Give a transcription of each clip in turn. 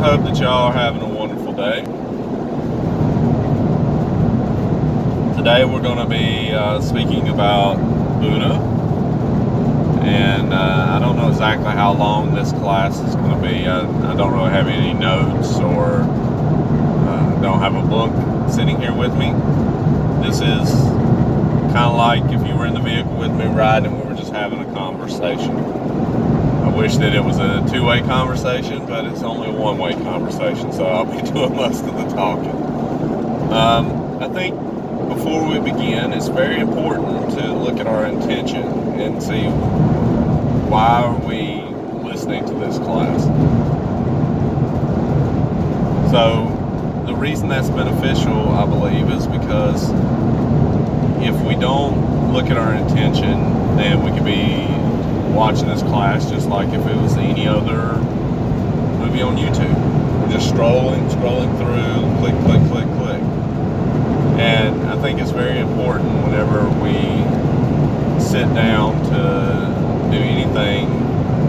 hope that y'all are having a wonderful day. Today we're going to be speaking about Buddha, and I don't know exactly how long this class is going to be. I don't really have any notes or don't have a book sitting here with me. This is kind of like if you were in the vehicle with me riding and we were just having a conversation. I wish that it was a two-way conversation, but it's only a one-way conversation, so I'll be doing most of the talking. I think before we begin, it's very important to look at our intention and see why are we listening to this class. So the reason that's beneficial, I believe, is because if we don't look at our intention, then we could be watching this class just like if it was any other movie on YouTube. We're just scrolling through, click, click, click, click. And I think it's very important whenever we sit down to do anything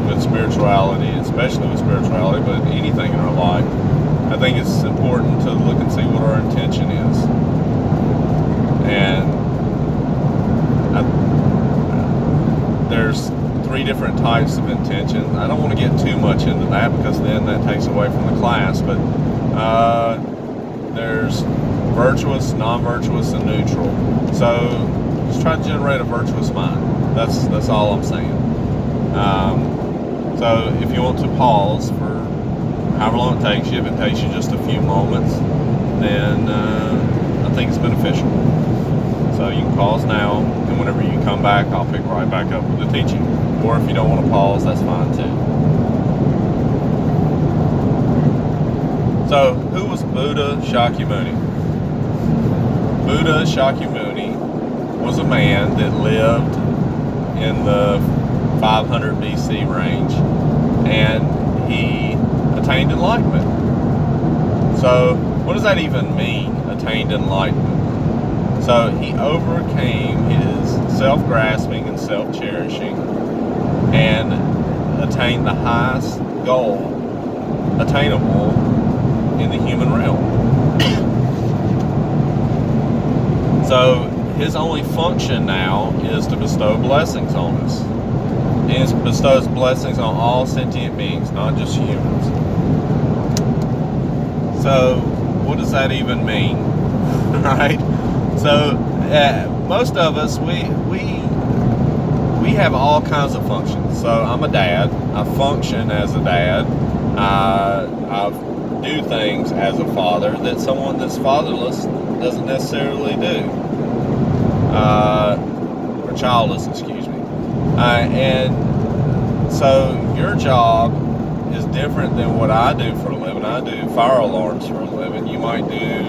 with spirituality, especially with spirituality, but anything in our life, I think it's important to look and see what our intention is. And there's 3 different types of intention. I don't want to get too much into that because then that takes away from the class, but there's virtuous, non-virtuous, and neutral. So just try to generate a virtuous mind. That's all I'm saying. So if you want to pause for however long it takes you, if it takes you just a few moments, then I think it's beneficial. So you can pause now, and whenever you come back, I'll pick right back up with the teaching. Or if you don't want to pause, that's fine too. So, who was Buddha Shakyamuni? Buddha Shakyamuni was a man that lived in the 500 BC range, and he attained enlightenment. So, what does that even mean, attained enlightenment? So he overcame his self-grasping and self-cherishing and attained the highest goal attainable in the human realm. So his only function now is to bestow blessings on us. And he bestows blessings on all sentient beings, not just humans. So what does that even mean? Right? So most of us, we have all kinds of functions. So I'm a dad. I function as a dad. I do things as a father that someone that's fatherless doesn't necessarily do. Or childless, excuse me. And so your job is different than what I do for a living. I do fire alarms for a living. You might do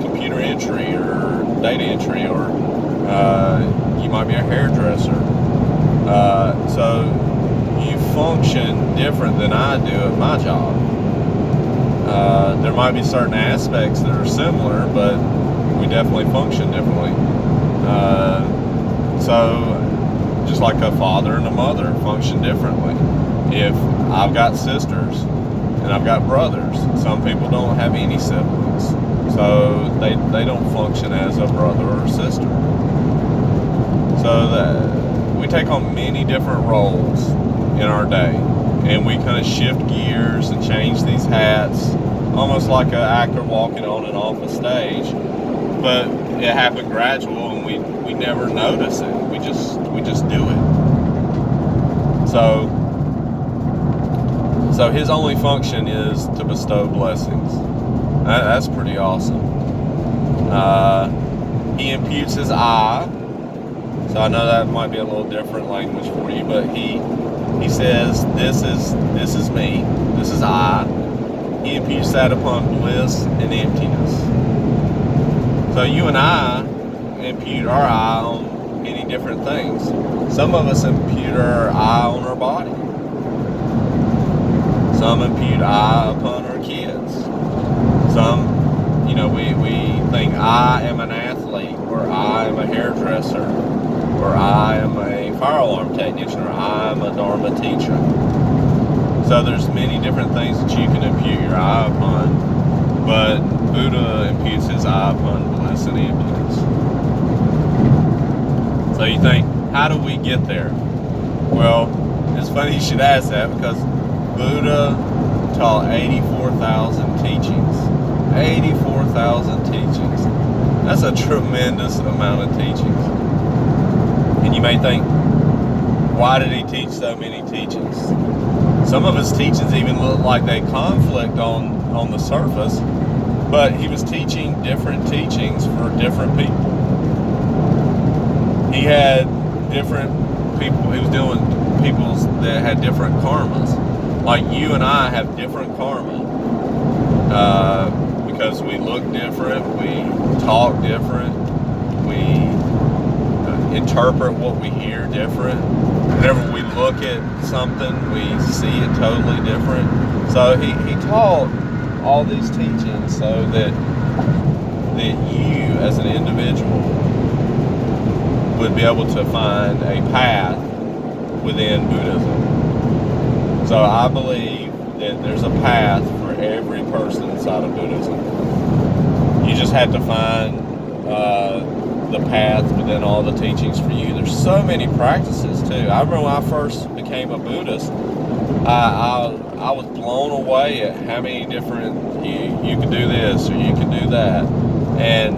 computer entry or data entry, or you might be a hairdresser. So you function different than I do at my job. There might be certain aspects that are similar, but we definitely function differently. So just like a father and a mother function differently. If I've got sisters and I've got brothers, some people don't have any siblings, so they don't function as a brother or sister. So we take on many different roles in our day, and we kind of shift gears and change these hats, almost like an actor walking on and off a stage. But it happened gradual, and we never notice it. We just do it. So his only function is to bestow blessings. That's pretty awesome. He imputes his I. So I know that might be a little different language for you, but he says, this is me, this is I. He imputes that upon bliss and emptiness. So you and I impute our I on many different things. Some of us impute our I on our body. Some impute I upon our kids. Some, we think I am an athlete, or I am a hairdresser, or I am a fire alarm technician, or I am a Dharma teacher. So there's many different things that you can impute your eye upon, but Buddha imputes his eye upon bliss and emptiness. So you think, how do we get there? Well, it's funny you should ask that, because Buddha taught 84,000 teachings. 84,000 teachings. That's a tremendous amount of teachings. And you may think, why did he teach so many teachings? Some of his teachings even look like they conflict on the surface, but he was teaching different teachings for different people. He had different people, he was dealing with people that had different karmas. Like you and I have different karma, because we look different, we talk different, we interpret what we hear different. Whenever we look at something, we see it totally different. So he taught all these teachings so that you as an individual would be able to find a path within Buddhism. So I believe that there's a path for every person inside of Buddhism. You just have to find the path within all the teachings for you. There's so many practices too. I remember when I first became a Buddhist, I was blown away at how many different, you could do this or you could do that. And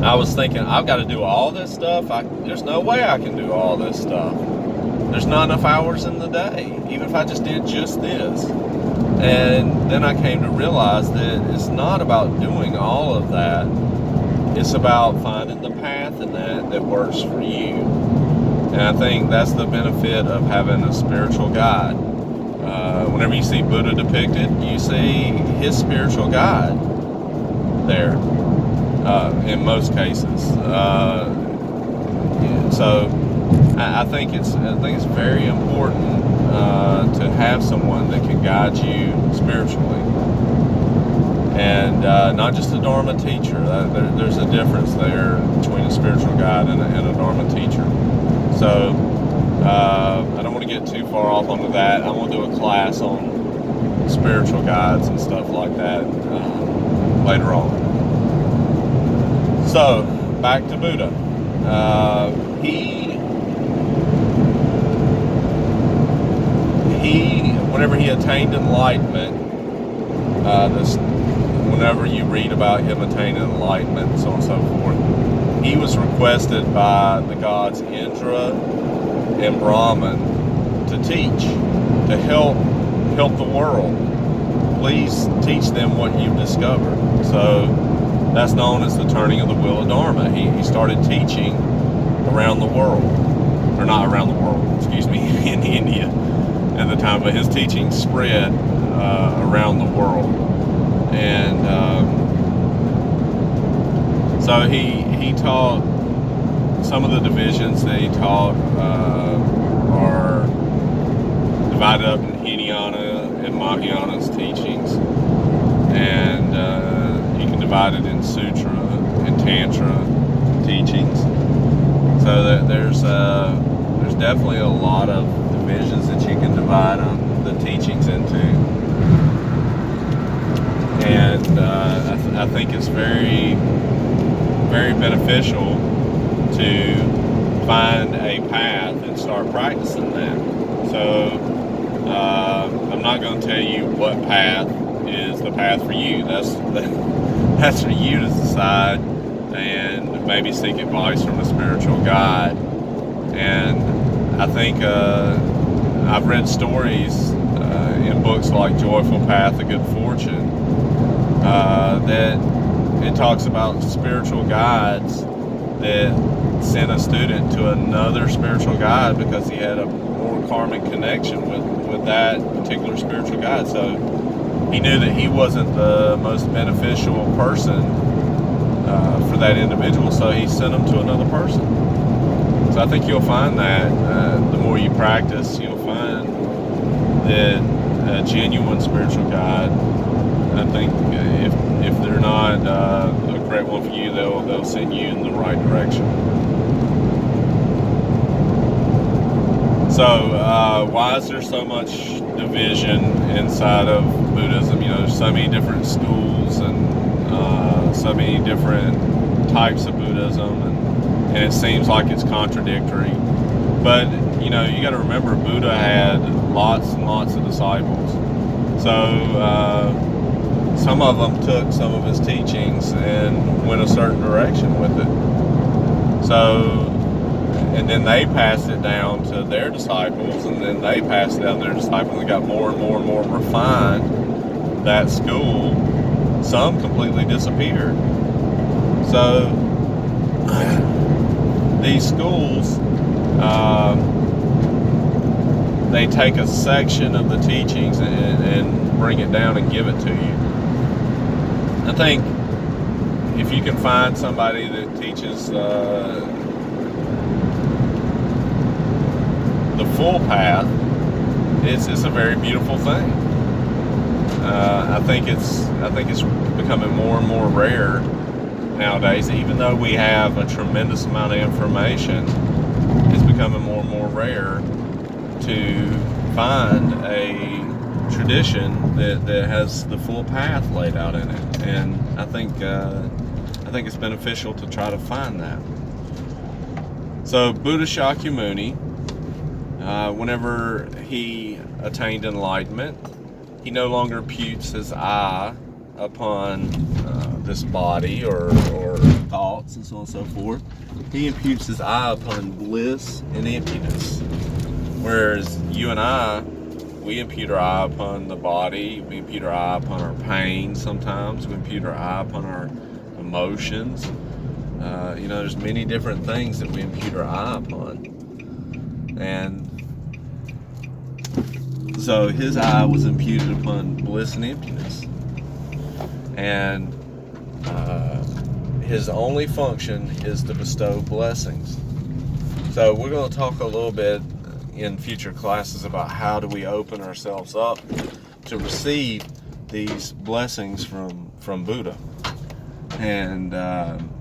I was thinking, I've got to do all this stuff. There's no way I can do all this stuff. There's not enough hours in the day, even if I just did just this. And then I came to realize that it's not about doing all of that. It's about finding the path in that works for you. And I think that's the benefit of having a spiritual guide. Whenever you see Buddha depicted, you see his spiritual guide there, in most cases. So I think it's very important to have someone that can guide you spiritually, and not just a Dharma teacher. There's a difference there between a spiritual guide and a Dharma teacher. So I don't want to get too far off onto that. I want to do a class on spiritual guides and stuff like that later on. So back to Buddha. Whenever he attained enlightenment, whenever you read about him attaining enlightenment and so on and so forth, he was requested by the gods Indra and Brahman to teach, to help the world. Please teach them what you've discovered. So that's known as the turning of the wheel of Dharma. He started teaching around the world, or not around the world, excuse me, in India at the time, but his teaching spread around the world. And so he taught, some of the divisions that he taught are divided up in Hinayana and Mahayana's teachings, and you can divide it in Sutra and Tantra teachings. So that there's definitely a lot of divisions that you can divide the teachings into, and I think it's very, very beneficial to find a path and start practicing that. So I'm not going to tell you what path is the path for you. That's for you to decide, and maybe seek advice from a spiritual guide. And I think I've read stories in books like Joyful Path of Good Fortune that it talks about spiritual guides that sent a student to another spiritual guide because he had a more karmic connection with that particular spiritual guide. So he knew that he wasn't the most beneficial person for that individual, so he sent him to another person. So I think you'll find that the more you practice, you'll find that a genuine spiritual guide, I think if they're not a correct one for you, they'll send you in the right direction. So, why is there so much division inside of Buddhism? There's so many different schools and so many different types of Buddhism, and it seems like it's contradictory. But, you got to remember Buddha had lots and lots of disciples. So, some of them took some of his teachings and went a certain direction with it. So, and then they passed it down to their disciples, and then they passed it down to their disciples and got more and more and more refined. That school, some completely disappeared. So these schools, they take a section of the teachings and bring it down and give it to you. I think if you can find somebody that teaches the full path, it's a very beautiful thing. I think it's becoming more and more rare nowadays. Even though we have a tremendous amount of information, it's becoming more and more rare to find a tradition that has the full path laid out in it. And I think it's beneficial to try to find that. So Buddha Shakyamuni, whenever he attained enlightenment, he no longer imputes his I upon this body or thoughts and so on and so forth. He imputes his I upon bliss and emptiness. Whereas you and I, we impute our I upon the body, we impute our I upon our pain sometimes, we impute our I upon our emotions. There's many different things that we impute our I upon. And so his I was imputed upon bliss and emptiness. And his only function is to bestow blessings. So we're going to talk a little bit in future classes about how do we open ourselves up to receive these blessings from Buddha, and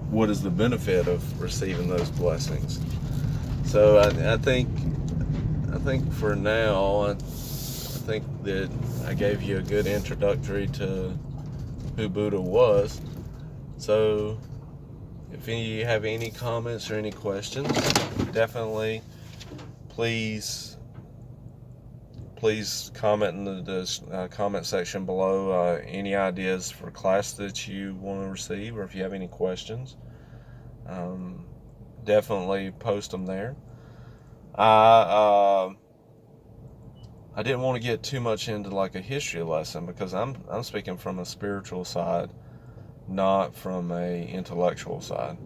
what is the benefit of receiving those blessings. So I think for now, I think that I gave you a good introductory to who Buddha was. So if you have any comments or any questions, definitely please comment in the comment section below any ideas for class that you want to receive, or if you have any questions, definitely post them there. I didn't want to get too much into like a history lesson, because I'm speaking from a spiritual side, not from a intellectual side.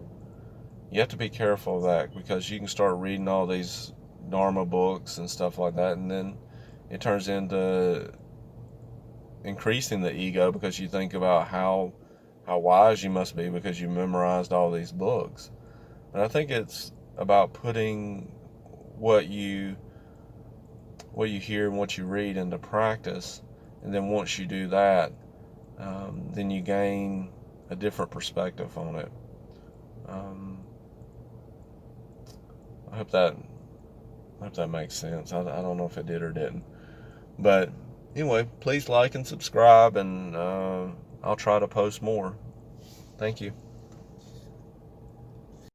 You have to be careful of that, because you can start reading all these Dharma books and stuff like that, and then it turns into increasing the ego, because you think about how wise you must be because you memorized all these books. And I think it's about putting what you hear and what you read into practice, and then once you do that, then you gain a different perspective on it. I hope that makes sense. I don't know if it did or didn't, but anyway, please like and subscribe, and I'll try to post more. Thank you.